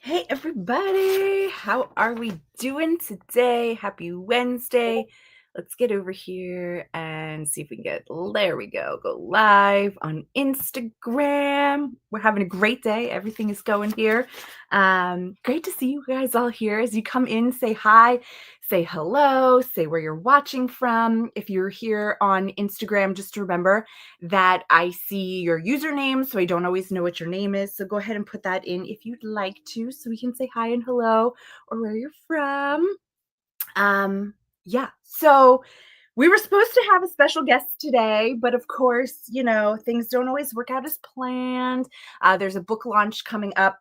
Hey everybody, how are we doing today? Happy Wednesday. Let's get over here and see if we can there we go live on Instagram. We're having a great day. Everything is going here. Great to see you guys all here. As you come in, say hi, say hello, say where you're watching from. If you're here on Instagram, just remember that I see your username, so I don't always know what your name is. So go ahead and put that in if you'd like to, so we can say hi and hello or where you're from. Yeah, so we were supposed to have a special guest today, but of course, things don't always work out as planned. There's a book launch coming up.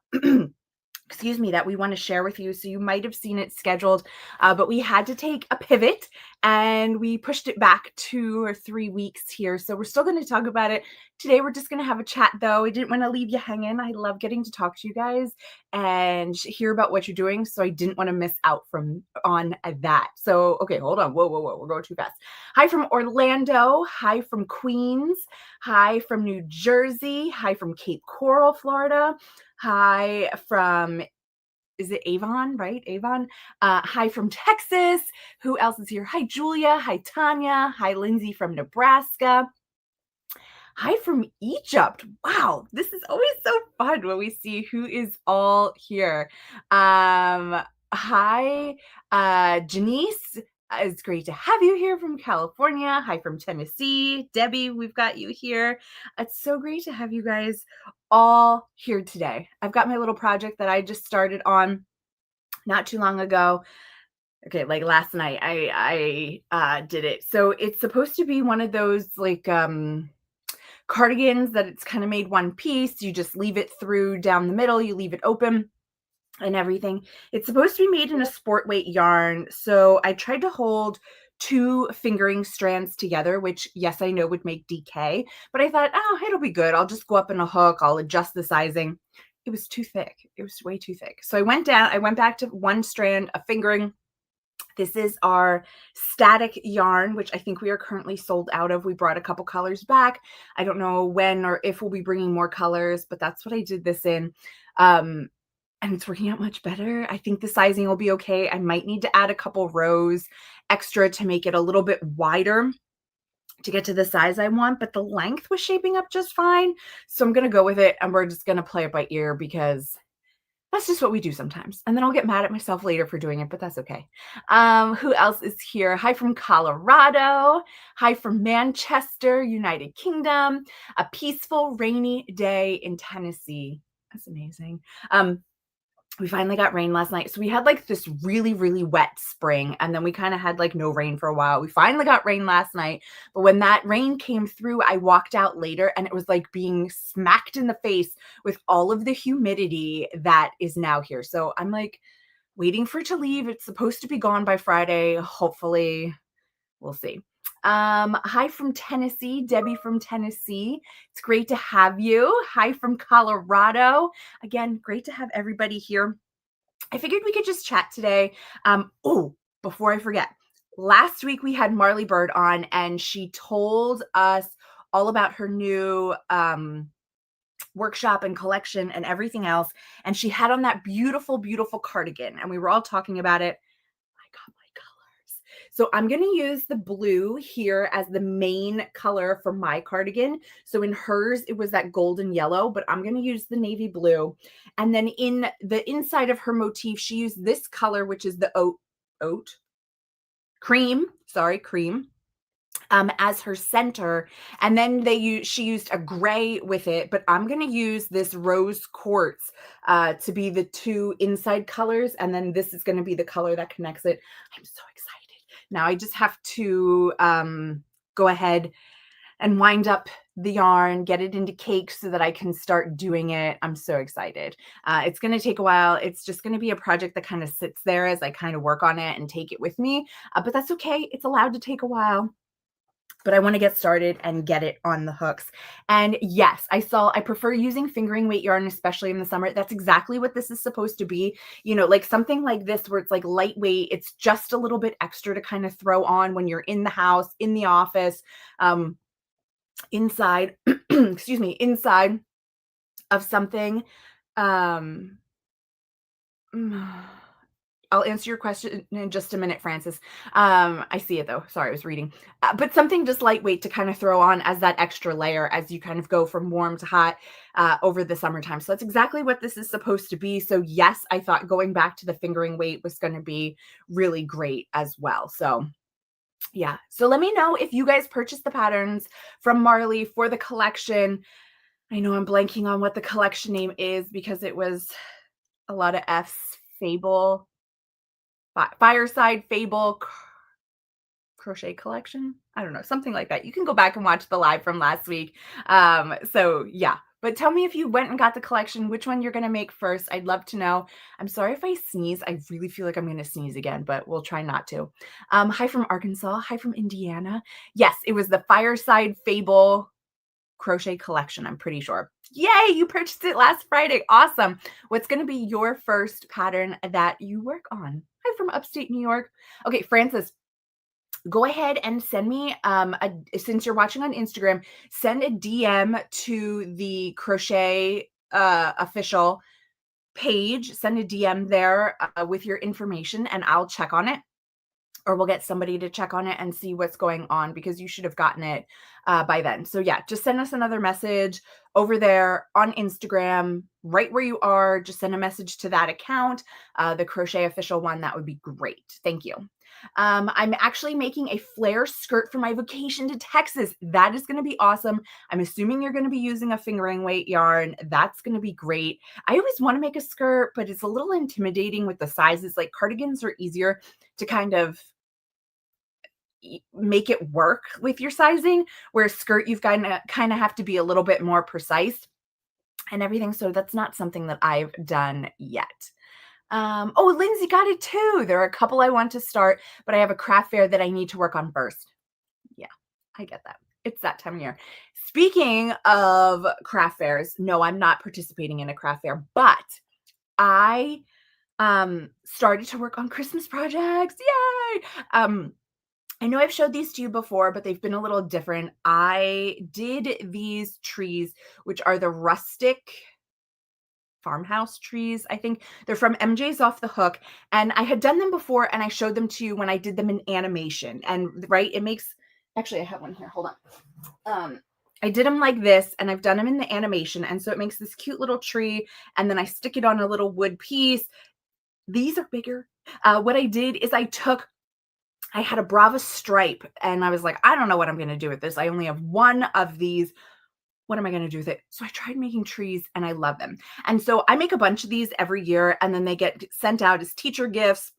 Excuse me, that we want to share with you. So you might have seen it scheduled, but we had to take a pivot and we pushed it back 2 or 3 weeks here. So we're still going to talk about it today. We're just going to have a chat though. I didn't want to leave you hanging. I love getting to talk to you guys and hear about what you're doing. So I didn't want to miss out on that. So, okay, hold on. Whoa. We're going too fast. Hi from Orlando. Hi from Queens. Hi from New Jersey. Hi from Cape Coral, Florida. Hi from, is it Avon, right? Avon. Hi from Texas. Who else is here? Hi, Julia. Hi, Tanya. Hi, Lindsay from Nebraska. Hi from Egypt. Wow, this is always so fun when we see who is all here. Hi, Janice. It's great to have you here from California. Hi from Tennessee. Debbie, we've got you here. It's so great to have you guys all here today. I've got my little project that I just started on not too long ago. Okay, like last night I did it. So it's supposed to be one of those like cardigans that it's kind of made one piece. You just leave it through down the middle, you leave it open and everything. It's supposed to be made in a sport weight yarn. So I tried to hold two fingering strands together, which yes, I know would make DK, but I thought, oh, it'll be good. I'll just go up in a hook. I'll adjust the sizing. It was too thick. It was way too thick. So I went back to one strand of fingering. This is our static yarn, which I think we are currently sold out of. We brought a couple colors back. I don't know when or if we'll be bringing more colors, but that's what I did this in. And it's working out much better. I think the sizing will be okay. I might need to add a couple rows extra to make it a little bit wider to get to the size I want, but the length was shaping up just fine. So I'm going to go with it and we're just going to play it by ear because that's just what we do sometimes. And then I'll get mad at myself later for doing it, but that's okay. Who else is here? Hi from Colorado. Hi from Manchester, United Kingdom. A peaceful, rainy day in Tennessee. That's amazing. We finally got rain last night. So we had like this really, really wet spring. And then we kind of had like no rain for a while. We finally got rain last night. But when that rain came through, I walked out later and it was like being smacked in the face with all of the humidity that is now here. So I'm like waiting for it to leave. It's supposed to be gone by Friday. Hopefully, we'll see. Hi from Tennessee, Debbie from Tennessee. It's great to have you. Hi from Colorado. Again, great to have everybody here. I figured we could just chat today. Oh, before I forget, last week we had Marley Bird on and she told us all about her new workshop and collection and everything else. And she had on that beautiful, beautiful cardigan and we were all talking about it. I got my colors. So I'm going to use the blue here as the main color for my cardigan. So in hers, it was that golden yellow, but I'm going to use the navy blue. And then in the inside of her motif, she used this color, which is the cream, as her center. And then she used a gray with it, but I'm going to use this rose quartz to be the two inside colors. And then this is going to be the color that connects it. I'm so excited. Now I just have to go ahead and wind up the yarn, get it into cake so that I can start doing it. I'm so excited. It's going to take a while. It's just going to be a project that kind of sits there as I kind of work on it and take it with me. But that's okay. It's allowed to take a while. But I want to get started and get it on the hooks. And yes, I prefer using fingering weight yarn, especially in the summer. That's exactly what this is supposed to be. Like something like this where it's like lightweight. It's just a little bit extra to kind of throw on when you're in the house, in the office, inside, inside of something. Mm. I'll answer your question in just a minute, Francis. I see it though. Sorry, I was reading. But something just lightweight to kind of throw on as that extra layer as you kind of go from warm to hot over the summertime. So that's exactly what this is supposed to be. So yes, I thought going back to the fingering weight was going to be really great as well. So yeah. So let me know if you guys purchased the patterns from Marley for the collection. I know I'm blanking on what the collection name is because it was a lot of F's. Fable, Fireside Fable Crochet Collection. I don't know, something like that. You can go back and watch the live from last week. So yeah. But tell me if you went and got the collection, which one you're going to make first. I'd love to know. I'm sorry if I sneeze. I really feel like I'm going to sneeze again, but we'll try not to. Hi from Arkansas. Hi from Indiana. Yes, it was the Fireside Fable Crochet Collection, I'm pretty sure. Yay, you purchased it last Friday. Awesome. What's going to be your first pattern that you work on? Hi from upstate New York. Okay, Francis, go ahead and send me since you're watching on Instagram, send a DM to the Crochet official page. Send a DM there with your information and I'll check on it, or we'll get somebody to check on it and see what's going on because you should have gotten it by then. So yeah, just send us another message over there on Instagram, right where you are. Just send a message to that account, the Crochet official one. That would be great. Thank you. I'm actually making a flare skirt for my vacation to Texas. That is going to be awesome. I'm assuming you're going to be using a fingering weight yarn. That's going to be great. I always want to make a skirt, but it's a little intimidating with the sizes. Like cardigans are easier to kind of make it work with your sizing, where skirt you've kind of have to be a little bit more precise and everything. So that's not something that I've done yet. Oh, Lindsay got it too. There are a couple I want to start, but I have a craft fair that I need to work on first. Yeah, I get that. It's that time of year. Speaking of craft fairs, no, I'm not participating in a craft fair, but I started to work on Christmas projects. Yay! I know I've showed these to you before, but they've been a little different. I did these trees, which are the rustic farmhouse trees. I think they're from MJ's Off the Hook. And I had done them before and I showed them to you when I did them in animation. And right, it makes, actually, I have one here. Hold on. I did them like this and I've done them in the animation. And so it makes this cute little tree. And then I stick it on a little wood piece. These are bigger. What I did is I had a Brava stripe and I was like, I don't know what I'm going to do with this. I only have one of these. What am I going to do with it? So I tried making trees and I love them. And so I make a bunch of these every year and then they get sent out as teacher gifts,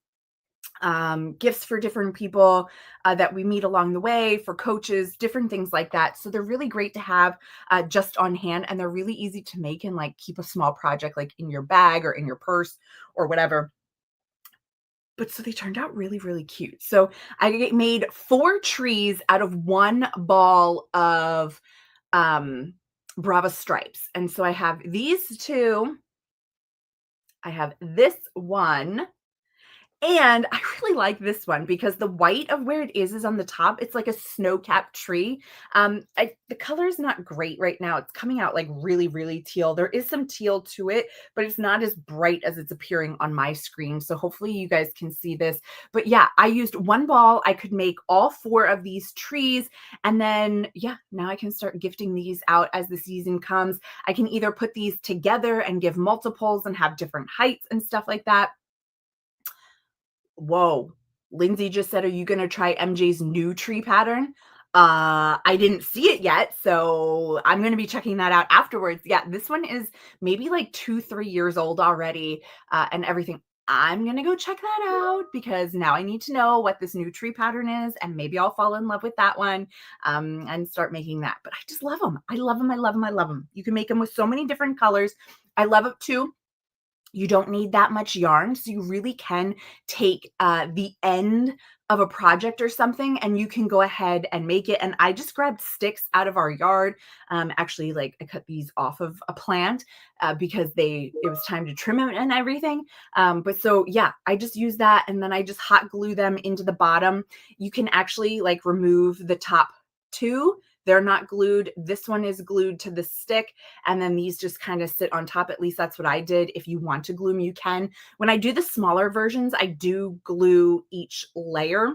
gifts for different people that we meet along the way, for coaches, different things like that. So they're really great to have just on hand and they're really easy to make and like keep a small project like in your bag or in your purse or whatever. But so they turned out really, really cute. So I made 4 trees out of one ball of Brava stripes. And so I have these 2. I have this one. And I really like this one because the white of where it is on the top. It's like a snow-capped tree. The color is not great right now. It's coming out like really, really teal. There is some teal to it, but it's not as bright as it's appearing on my screen. So hopefully you guys can see this. But yeah, I used one ball. I could make all 4 of these trees. And then, yeah, now I can start gifting these out as the season comes. I can either put these together and give multiples and have different heights and stuff like that. Whoa. Lindsay just said, are you going to try MJ's new tree pattern? I didn't see it yet, so I'm going to be checking that out afterwards. Yeah, this one is maybe like 2-3 years old already, and everything. I'm going to go check that out because now I need to know what this new tree pattern is, and maybe I'll fall in love with that one and start making that. But I just love them. I love them. I love them. I love them. You can make them with so many different colors. I love it too. You don't need that much yarn, so you really can take the end of a project or something and you can go ahead and make it. And I just grabbed sticks out of our yard. Actually, like I cut these off of a plant because it was time to trim them and everything. But so yeah, I just use that and then I just hot glue them into the bottom. You can actually like remove the top 2. they're not glued. This one is glued to the stick, and then these just kind of sit on top. At least that's what I did. If you want to glue them, you can. When I do the smaller versions, I do glue each layer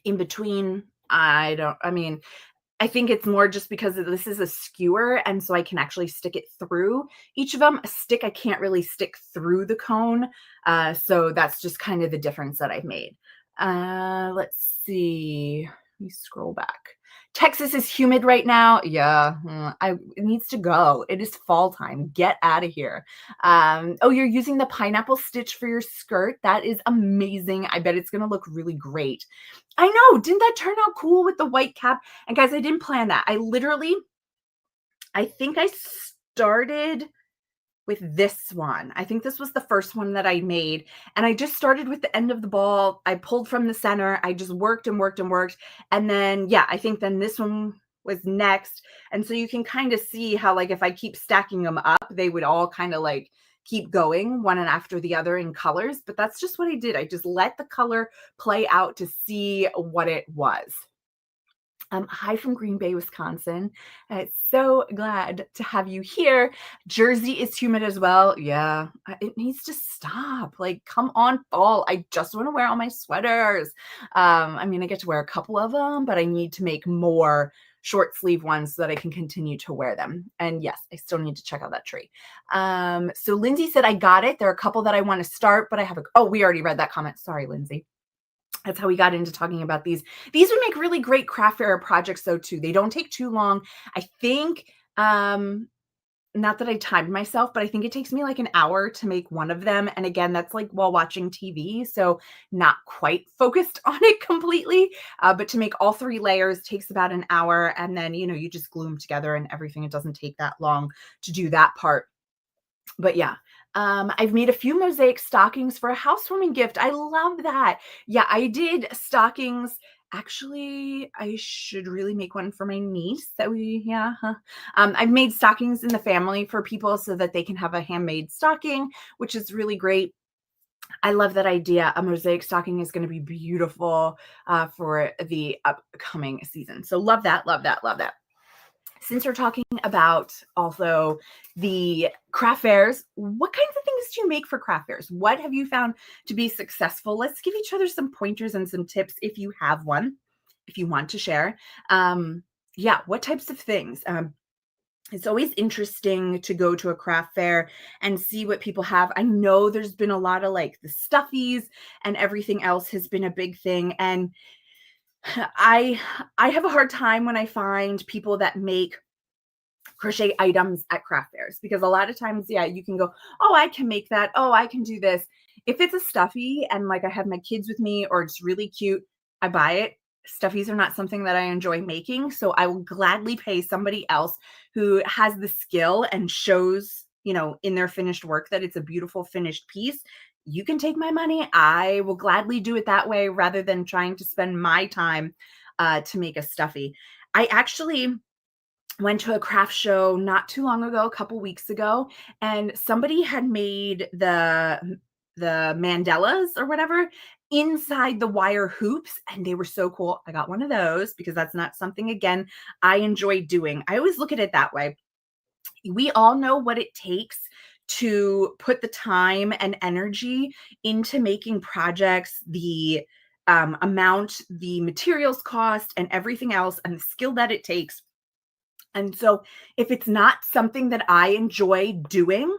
in between. I think it's more just because this is a skewer, and so I can actually stick it through each of them. A stick, I can't really stick through the cone. So that's just kind of the difference that I've made. Let's see. Let me scroll back. Texas is humid right now. Yeah, it needs to go. It is fall time. Get out of here. Oh, you're using the pineapple stitch for your skirt. That is amazing. I bet it's going to look really great. I know. Didn't that turn out cool with the white cap? And guys, I didn't plan that. I think I started with this one. I think this was the first one that I made. And I just started with the end of the ball. I pulled from the center. I just worked and worked and worked. And then, yeah, I think then this one was next. And so you can kind of see how, like, if I keep stacking them up, they would all kind of like keep going one and after the other in colors. But that's just what I did. I just let the color play out to see what it was. Hi from Green Bay, Wisconsin. So glad to have you here. Jersey is humid as well. Yeah, it needs to stop. Like, come on, fall. I just want to wear all my sweaters. I mean, I get to wear a couple of them, but I need to make more short sleeve ones so that I can continue to wear them. And yes, I still need to check out that tree. So Lindsay said, I got it. There are a couple that I want to start, but we already read that comment. Sorry, Lindsay. That's how we got into talking about these. These would make really great craft fair projects though too. They don't take too long. I think, not that I timed myself, but I think it takes me like an hour to make one of them. And again, that's like while watching TV. So not quite focused on it completely. But to make all 3 layers takes about an hour. And then, you just glue them together and everything. It doesn't take that long to do that part. But yeah, I've made a few mosaic stockings for a housewarming gift. I love that. Yeah, I did stockings. Actually, I should really make one for my niece I've made stockings in the family for people so that they can have a handmade stocking, which is really great. I love that idea. A mosaic stocking is going to be beautiful for the upcoming season. So love that, love that, love that. Since we're talking about also the craft fairs, what kinds of things do you make for craft fairs? What have you found to be successful? Let's give each other some pointers and some tips if you have one, if you want to share. Yeah, what types of things? It's always interesting to go to a craft fair and see what people have. I know there's been a lot of like the stuffies and everything else has been a big thing. And I have a hard time when I find people that make crochet items at craft fairs, because a lot of times, yeah, you can go, oh, I can make that. Oh, I can do this. If it's a stuffy and like I have my kids with me or it's really cute, I buy it. Stuffies are not something that I enjoy making. So I will gladly pay somebody else who has the skill and shows, in their finished work that it's a beautiful finished piece. You can take my money. I will gladly do it that way rather than trying to spend my time to make a stuffy. I actually went to a craft show not too long ago, a couple weeks ago, and somebody had made the mandalas or whatever inside the wire hoops, and they were so cool. I got one of those because that's not something, again, I enjoy doing. I always look at it that way. We all know what it takes to put the time and energy into making projects, the amount, the materials cost, and everything else, and the skill that it takes. And so if it's not something that I enjoy doing,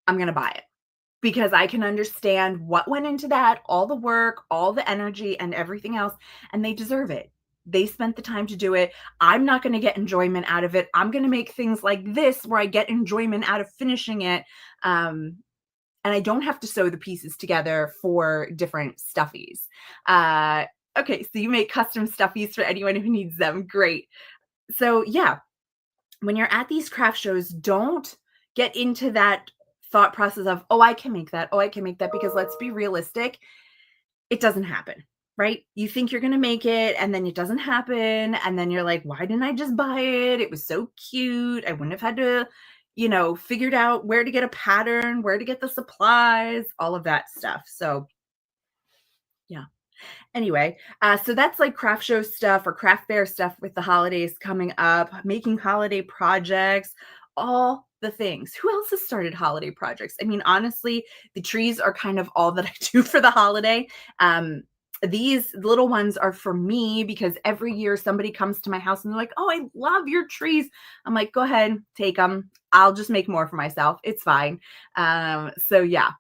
I'm going to buy it because I can understand what went into that, all the work, all the energy and everything else, and they deserve it. They spent the time to do it. I'm not going to get enjoyment out of it. I'm going to make things like this where I get enjoyment out of finishing it. And I don't have to sew the pieces together for different stuffies. Okay, so you make custom stuffies for anyone who needs them. Great. So yeah, when you're at these craft shows, don't get into that thought process of, oh, I can make that. Oh, I can make that. Because let's be realistic, it doesn't happen, right? You think you're going to make it and then it doesn't happen. And then you're like, why didn't I just buy it? It was so cute. I wouldn't have had to, figured out where to get a pattern, where to get the supplies, all of that stuff. So yeah, Anyway, so that's like craft show stuff or craft fair stuff with the holidays coming up, making holiday projects, all the things. Who else has started holiday projects? I mean, honestly, the trees are kind of all that I do for the holiday. These little ones are for me because every year somebody comes to my house and they're like, "Oh, I love your trees." I'm like, "Go ahead, take them. I'll just make more for myself. It's fine." So yeah,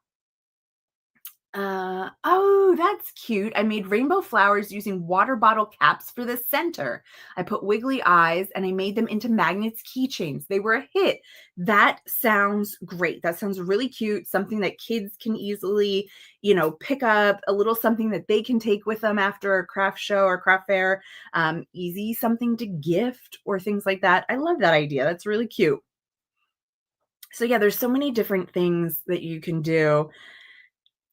oh, that's cute. I made rainbow flowers using water bottle caps for the center. I put wiggly eyes and I made them into magnets keychains. They were a hit. That sounds great. That sounds really cute. Something that kids can easily, pick up, a little something that they can take with them after a craft show or craft fair. Easy something to gift or things like that. I love that idea. That's really cute. So yeah, there's so many different things that you can do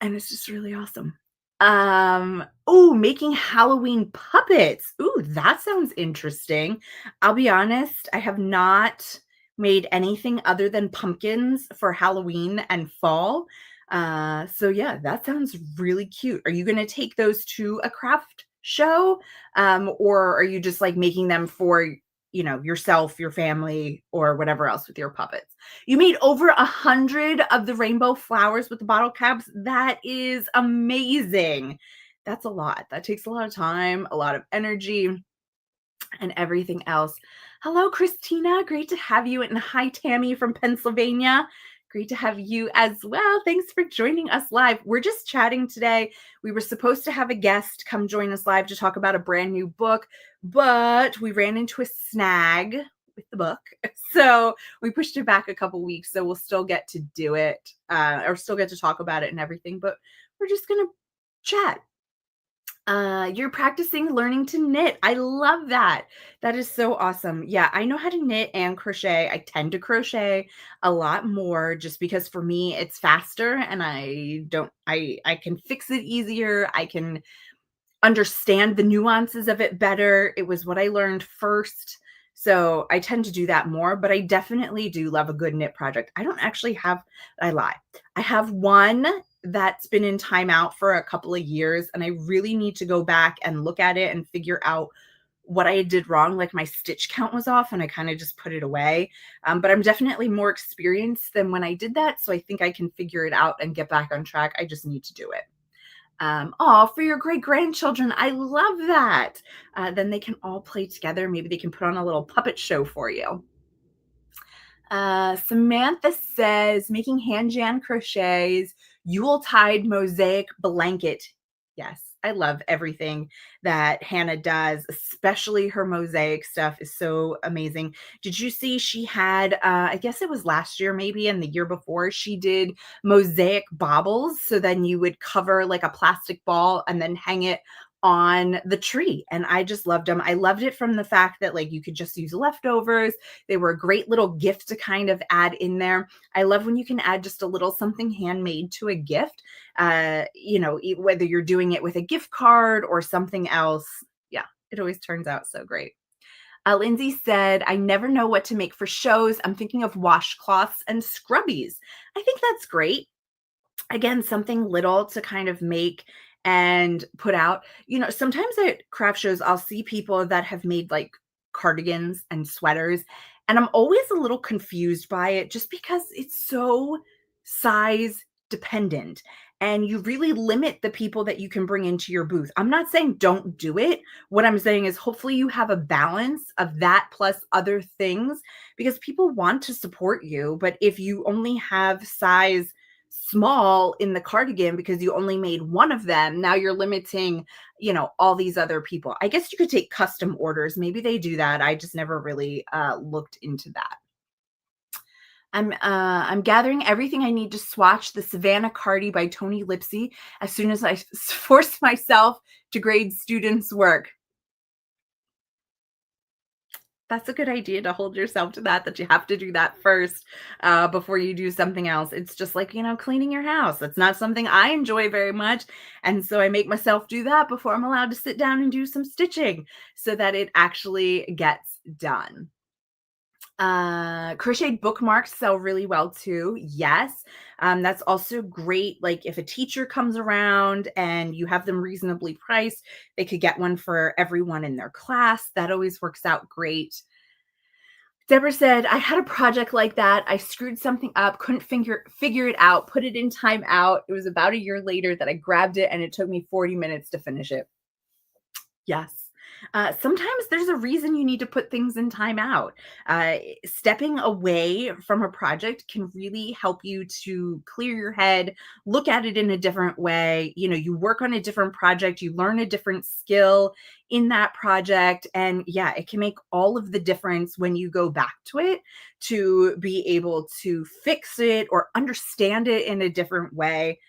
and it's just really awesome. Oh, making Halloween puppets. Ooh, that sounds interesting. I'll be honest, I have not made anything other than pumpkins for Halloween and fall. So yeah, that sounds really cute. Are you going to take those to a craft show? Or are you just like making them for, yourself, your family, or whatever else with your puppets? You made over 100 of the rainbow flowers with the bottle caps. That is amazing. That's a lot. That takes a lot of time, a lot of energy, and everything else. Hello, Christina. Great to have you. And hi, Tammy from Pennsylvania. Great to have you as well. Thanks for joining us live. We're just chatting today. We were supposed to have a guest come join us live to talk about a brand new book, but we ran into a snag with the book. So we pushed it back a couple weeks. So we'll still get to do it or still get to talk about it and everything, but we're just going to chat. You're practicing learning to knit. I love that. That is so awesome. Yeah, I know how to knit and crochet. I tend to crochet a lot more just because for me it's faster and I can fix it easier. I can understand the nuances of it better. It was what I learned first. So I tend to do that more, but I definitely do love a good knit project. I don't actually have, I lie. I have one that's been in timeout for a couple of years, and I really need to go back and look at it and figure out what I did wrong. Like my stitch count was off and I kind of just put it away. But I'm definitely more experienced than when I did that. So I think I can figure it out and get back on track. I just need to do it. Oh, for your great grandchildren. I love that. Then they can all play together. Maybe they can put on a little puppet show for you. Samantha says making hand jan crochets, Yuletide mosaic blanket. Yes, I love everything that Hannah does, especially her mosaic stuff is so amazing. Did you see she had, I guess it was last year, maybe, and the year before, she did mosaic baubles. So then you would cover like a plastic ball and then hang it on the tree. And I just loved them. I loved it from the fact that like you could just use leftovers. They were a great little gift to kind of add in there. I love when you can add just a little something handmade to a gift. Whether you're doing it with a gift card or something else. Yeah, it always turns out so great. Lindsay said, I never know what to make for shows. I'm thinking of washcloths and scrubbies. I think that's great. Again, something little to kind of make and put out. Sometimes at craft shows, I'll see people that have made like cardigans and sweaters, and I'm always a little confused by it just because it's so size dependent and you really limit the people that you can bring into your booth. I'm not saying don't do it. What I'm saying is hopefully you have a balance of that plus other things because people want to support you. But if you only have size small in the cardigan because you only made one of them, now you're limiting, all these other people. I guess you could take custom orders. Maybe they do that. I just never really looked into that. I'm gathering everything I need to swatch the Savannah Cardi by Tony Lipsy as soon as I force myself to grade students' work. That's a good idea to hold yourself to that you have to do that first before you do something else. It's just like, cleaning your house. That's not something I enjoy very much. And so I make myself do that before I'm allowed to sit down and do some stitching so that it actually gets done. Crocheted bookmarks sell really well too. Yes. That's also great. Like if a teacher comes around and you have them reasonably priced, they could get one for everyone in their class. That always works out great. Deborah said, I had a project like that. I screwed something up, couldn't figure it out, put it in timeout. It was about a year later that I grabbed it and it took me 40 minutes to finish it. Yes. Sometimes there's a reason you need to put things in timeout. Stepping away from a project can really help you to clear your head, look at it in a different way. You know, you work on a different project, you learn a different skill in that project. And yeah, it can make all of the difference when you go back to it to be able to fix it or understand it in a different way.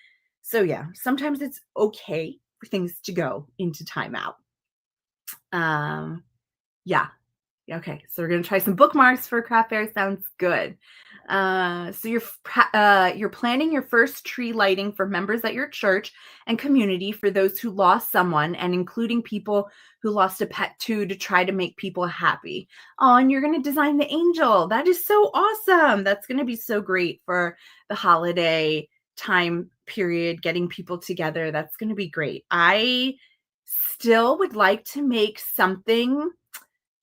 So, yeah, sometimes it's okay for things to go into timeout. Um, yeah. Okay. So we're gonna try some bookmarks for craft fair. Sounds good. So you're planning your first tree lighting for members at your church and community for those who lost someone, and including people who lost a pet too, to try to make people happy. Oh, and you're gonna design the angel. That is so awesome. That's gonna be so great for the holiday time period, getting people together. That's gonna be great. I still would like to make something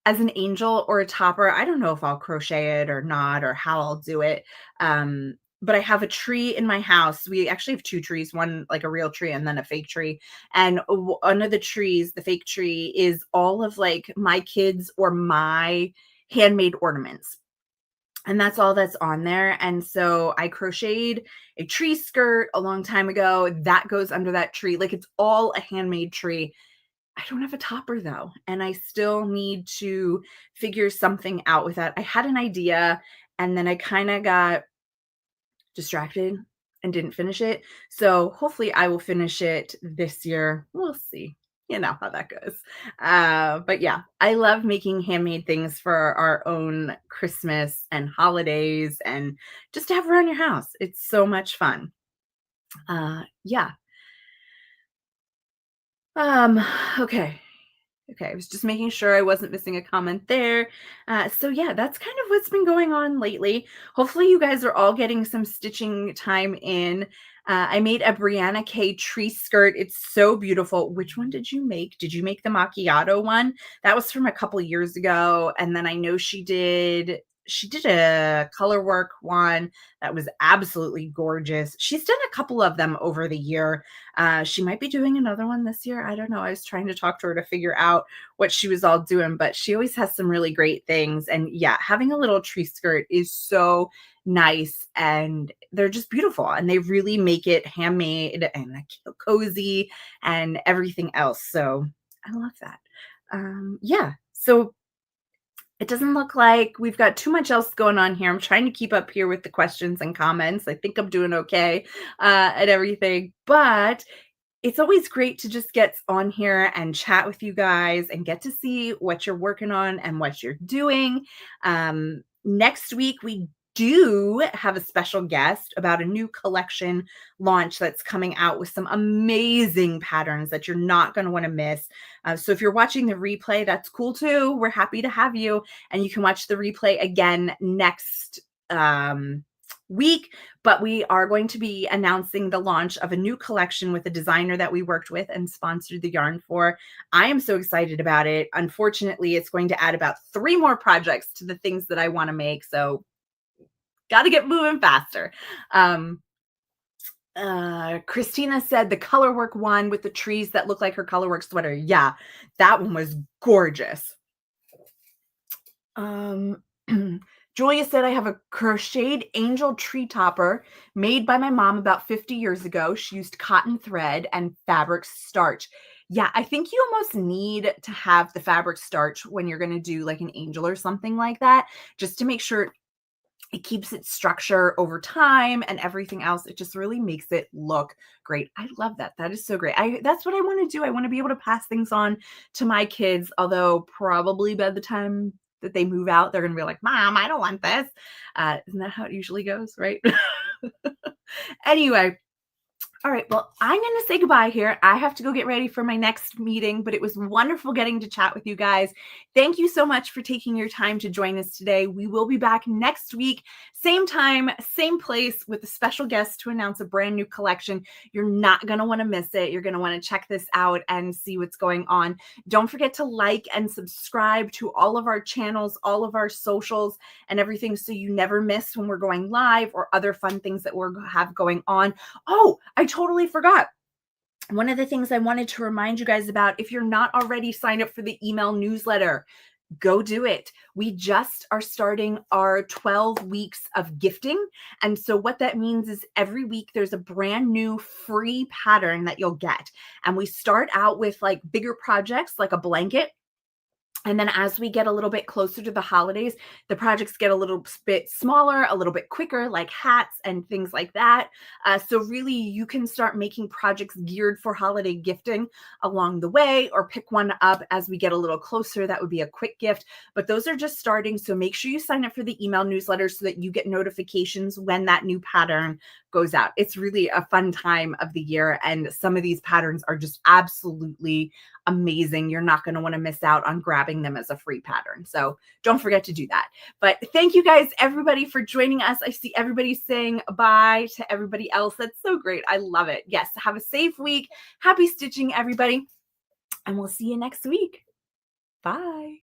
as an angel or a topper. I don't know if I'll crochet it or not or how I'll do it. But I have a tree in my house. We actually have two trees, one like a real tree and then a fake tree. And one of the trees, the fake tree, is all of like my kids or my handmade ornaments. And that's all that's on there. And so I crocheted a tree skirt a long time ago that goes under that tree. Like it's all a handmade tree. I don't have a topper though, and I still need to figure something out with that. I had an idea and then I kind of got distracted and didn't finish it. So hopefully I will finish it this year. We'll see. You know how that goes. But yeah, I love making handmade things for our own Christmas and holidays and just to have around your house. It's so much fun. Yeah. Um, okay. Okay, I was just making sure I wasn't missing a comment there. So yeah, that's kind of what's been going on lately. Hopefully you guys are all getting some stitching time in. I made a Brianna K tree skirt. It's so beautiful. Which one did you make? Did you make the macchiato one? That was from a couple years ago. And then I know she did a color work one that was absolutely gorgeous. She's done a couple of them over the year. She might be doing another one this year. I don't know. I was trying to talk to her to figure out what she was all doing, but she always has some really great things. And yeah, having a little tree skirt is so nice and they're just beautiful and they really make it handmade and cozy and everything else. So I love that. Yeah. So it doesn't look like we've got too much else going on here. I'm trying to keep up here with the questions and comments. I think I'm doing okay and everything, but it's always great to just get on here and chat with you guys and get to see what you're working on and what you're doing. Next week, we do have a special guest about a new collection launch that's coming out with some amazing patterns that you're not going to want to miss. So if you're watching the replay, that's cool too. We're happy to have you. And you can watch the replay again next week, but we are going to be announcing the launch of a new collection with a designer that we worked with and sponsored the yarn for. I am so excited about it. Unfortunately, it's going to add about 3 more projects to the things that I want to make, so got to get moving faster. Christina said the colorwork one with the trees that look like her colorwork sweater. Yeah, that one was gorgeous. Julia said, I have a crocheted angel tree topper made by my mom about 50 years ago. She used cotton thread and fabric starch. Yeah, I think you almost need to have the fabric starch when you're going to do like an angel or something like that, just to make sure it keeps its structure over time and everything else. It just really makes it look great. I love that. That is so great. That's what I want to do. I want to be able to pass things on to my kids, although probably by the time that they move out, they're going to be like, Mom, I don't want this. Isn't that how it usually goes, right? Anyway, All right, well, I'm going to say goodbye here. I have to go get ready for my next meeting, but it was wonderful getting to chat with you guys. Thank you so much for taking your time to join us today. We will be back next week, same time, same place, with a special guest to announce a brand new collection. You're not going to want to miss it. You're going to want to check this out and see what's going on. Don't forget to like and subscribe to all of our channels, all of our socials, and everything, so you never miss when we're going live or other fun things that we're have going on. Oh, I totally forgot. One of the things I wanted to remind you guys about, if you're not already signed up for the email newsletter, go do it. We just are starting our 12 weeks of gifting. And so what that means is every week there's a brand new free pattern that you'll get. And we start out with like bigger projects like a blanket. And then as we get a little bit closer to the holidays, the projects get a little bit smaller, a little bit quicker, like hats and things like that. So really you can start making projects geared for holiday gifting along the way, or pick one up as we get a little closer. That would be a quick gift, but those are just starting. So make sure you sign up for the email newsletter so that you get notifications when that new pattern goes out. It's really a fun time of the year. And some of these patterns are just absolutely amazing. You're not going to want to miss out on grabbing them as a free pattern. So don't forget to do that. But thank you guys, everybody, for joining us. I see everybody saying bye to everybody else. That's so great. I love it. Yes. Have a safe week. Happy stitching, everybody. And we'll see you next week. Bye.